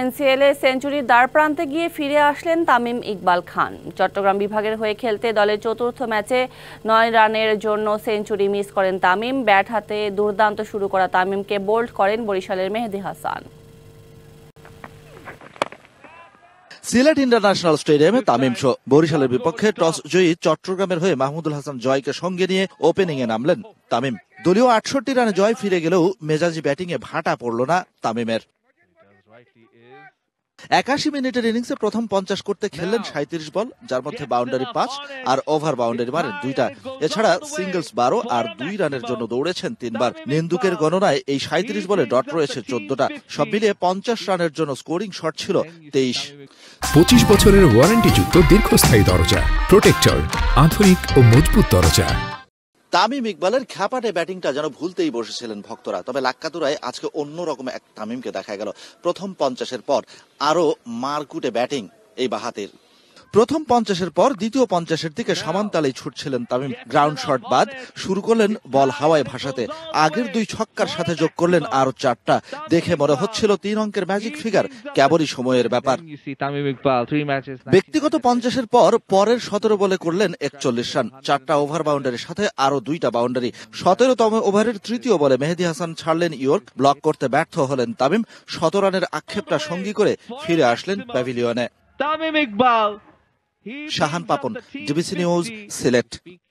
NCL এ সেঞ্চুরির দ্বারপ্রান্তে গিয়ে ফিরে আসলেন তামিম ইকবাল খান। চট্টগ্রাম বিভাগের হয়ে খেলতে দলের চতুর্থ ম্যাচে 9 রানের জন্য সেঞ্চুরি মিস করেন তামিম। ব্যাট হাতে দুর্দান্ত শুরু করা তামিমকে বোল্ড করেন বরিশালের মেহেদী হাসান। সিলেট ইন্টারন্যাশনাল স্টেডিয়ামে তামিম শো। বরিশালের বিপক্ষে টস জয়ী চট্টগ্রামের হয়ে মাহমুদুল হাসান জয়কে সঙ্গে নিয়ে ওপেনিং এ নামলেন তামিম। দলীয় 68 রানে জয় ফিরে গেলেও মেজাজি ব্যাটিং এ ভাটা পড়ল না তামিমের। 81 মিনিটের ইনিংসে প্রথম 50 করতে খেললেন 37 বল, যার মধ্যে বাউন্ডারি 5 আর ওভার বাউন্ডারি মারেন 2টা। এছাড়া সিঙ্গলস 12 আর 2 রানের জন্য দৌড়েছেন 3 বার। নিন্দুকের গণনায় এই 37 বলে ডট রয়েছে 14টা। সব মিলিয়ে 50 রানের জন্য স্কোরিং শট ছিল 23। 25 বছরের ওয়ারেন্টিযুক্ত দীর্ঘস্থায়ী দরজা প্রোটেক্টর, আধুনিক ও মজবুত দরজা। তামিম ইকবালের খ্যাপাটে ব্যাটিংটা যেন ভুলতেই বসেছিলেন ভক্তরা। তবে লাক্কাতুরায় আজকে অন্যরকম এক তামিমকে দেখা গেল। প্রথম 50-এর পর আরো মারকুটে ব্যাটিং এই বাহাতির। প্রথম 50-এর পর দ্বিতীয় 50-এর দিকে সমান তালেই ছুটছিলেন তামিম। গ্রাউন্ড শট বাদ শুরু করলেন বল হাওয়ায় ভাসাতে। আগের 2 ছক্কার সাথে যোগ করলেন আরো 4টা। দেখে মনে হচ্ছিল 3 অঙ্কের ম্যাজিক ফিগার, কেবলই সময়ের ব্যাপার। ব্যক্তিগত 50-এর পর পরের 17 বলে করলেন 41 রান, 4টা ওভার বাউন্ডারির সাথে আরো 2টা বাউন্ডারি। 17তম ওভারের তৃতীয় বলে মেহেদী হাসান ছাড়লেন ইয়র্ক, ব্লক করতে ব্যর্থ হলেন তামিম। 100 রানের আক্ষেপটা সঙ্গী করে ফিরে আসলেন প্যাভিলিয়নে। তামিম ইকবাল। Shahan Papon, DBC news, Sylhet.